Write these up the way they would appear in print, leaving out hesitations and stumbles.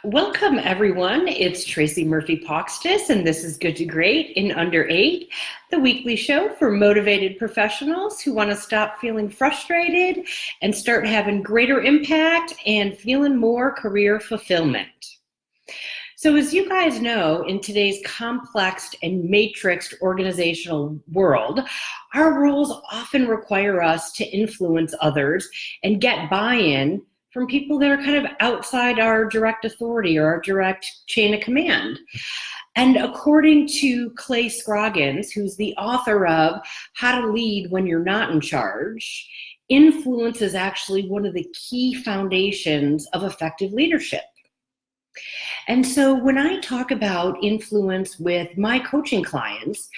Welcome, everyone. It's Tracy Murphy Poxtis, and this is Good to Great in Under 8, the weekly show for motivated professionals who want to stop feeling frustrated and start having greater impact and feeling more career fulfillment. So as you guys know, in today's complex and matrixed organizational world, our roles often require us to influence others and get buy-in from people that are kind of outside our direct authority or our direct chain of command. And according to Clay Scroggins, who's the author of How to Lead When You're Not in Charge, influence is actually one of the key foundations of effective leadership. And so when I talk about influence with my coaching clients,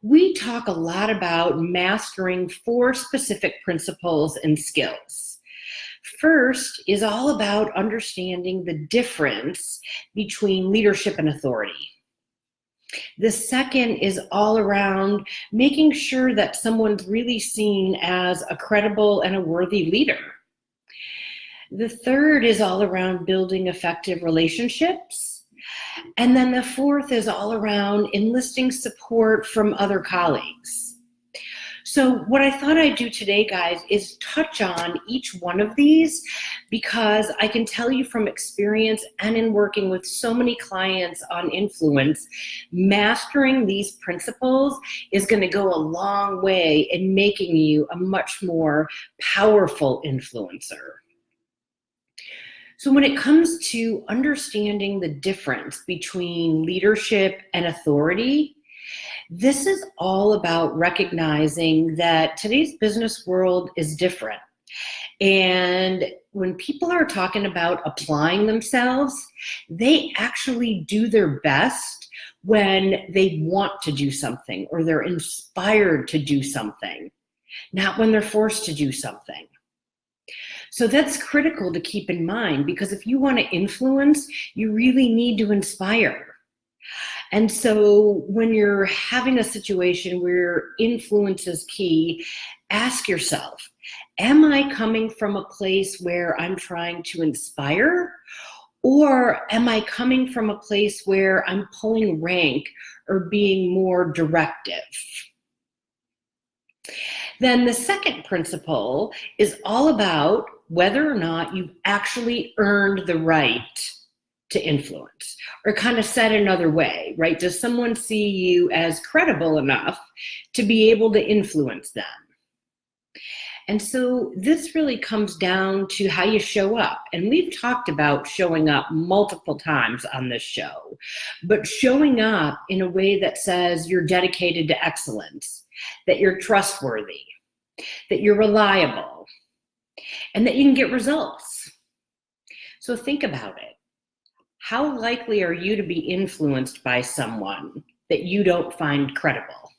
we talk a lot about mastering 4 specific principles and skills. First is all about understanding the difference between leadership and authority. The second is all around making sure that someone's really seen as a credible and a worthy leader. The third is all around building effective relationships. And then the fourth is all around enlisting support from other colleagues. So what I thought I'd do today, guys, is touch on each one of these, because I can tell you from experience and in working with so many clients on influence, mastering these principles is going to go a long way in making you a much more powerful influencer. So when it comes to understanding the difference between leadership and authority, this is all about recognizing that today's business world is different. And when people are talking about applying themselves, they actually do their best when they want to do something or they're inspired to do something, not when they're forced to do something. So that's critical to keep in mind, because if you want to influence, you really need to inspire. And so when you're having a situation where influence is key, ask yourself, am I coming from a place where I'm trying to inspire? Or am I coming from a place where I'm pulling rank or being more directive? Then the second principle is all about whether or not you've actually earned the right to influence, or kind of said another way, right? Does someone see you as credible enough to be able to influence them? And so this really comes down to how you show up. And we've talked about showing up multiple times on this show, but showing up in a way that says you're dedicated to excellence, that you're trustworthy, that you're reliable, and that you can get results. So think about it. How likely are you to be influenced by someone that you don't find credible?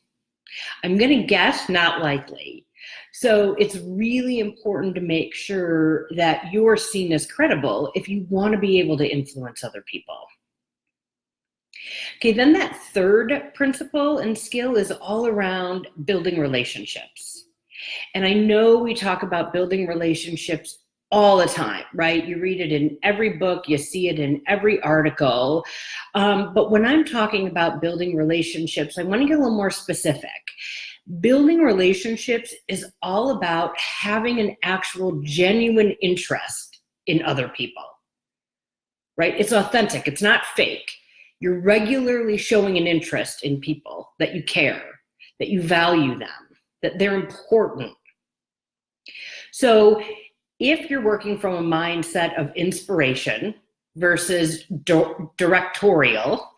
I'm going to guess not likely. So it's really important to make sure that you're seen as credible if you want to be able to influence other people. Okay, then that third principle and skill is all around building relationships. And I know we talk about building relationships all the time, right? You read it in every book, you see it in every article. But when I'm talking about building relationships, I want to get a little more specific. Building relationships is all about having an actual genuine interest in other people, right? It's authentic, it's not fake. You're regularly showing an interest in people, that you care, that you value them, that they're important. So if you're working from a mindset of inspiration versus directorial,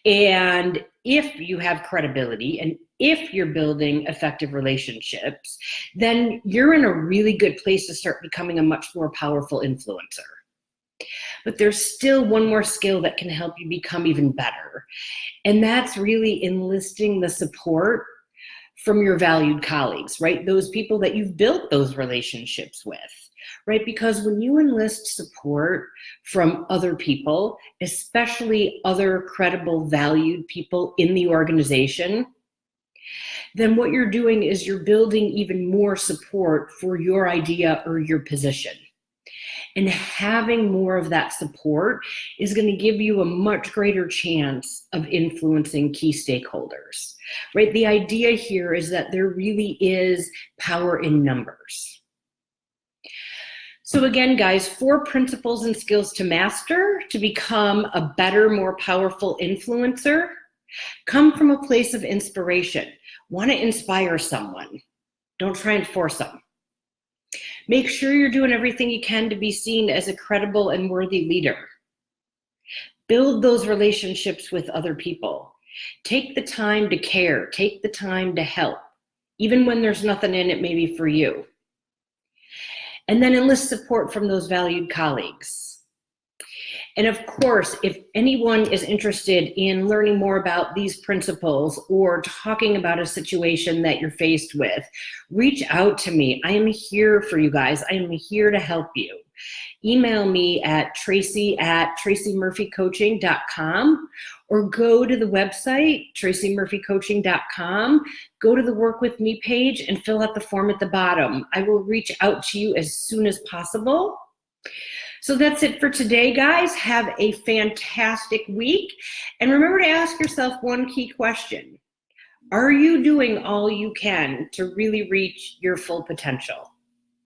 and if you have credibility, and if you're building effective relationships, then you're in a really good place to start becoming a much more powerful influencer. But there's still one more skill that can help you become even better. And that's really enlisting the support from your valued colleagues, right? Those people that you've built those relationships with, right? Because when you enlist support from other people, especially other credible, valued people in the organization, then what you're doing is you're building even more support for your idea or your position. And having more of that support is going to give you a much greater chance of influencing key stakeholders, right? The idea here is that there really is power in numbers. So again, guys, 4 principles and skills to master to become a better, more powerful influencer. Come from a place of inspiration. Want to inspire someone. Don't try and force them. Make sure you're doing everything you can to be seen as a credible and worthy leader. Build those relationships with other people. Take the time to care. Take the time to help, even when there's nothing in it maybe for you. And then enlist support from those valued colleagues. And of course, if anyone is interested in learning more about these principles or talking about a situation that you're faced with, reach out to me. I am here for you guys. I am here to help you. Email me at tracy@tracymurphycoaching.com or go to the website, tracymurphycoaching.com, go to the Work With Me page and fill out the form at the bottom. I will reach out to you as soon as possible. So that's it for today, guys. Have a fantastic week. And remember to ask yourself one key question. Are you doing all you can to really reach your full potential?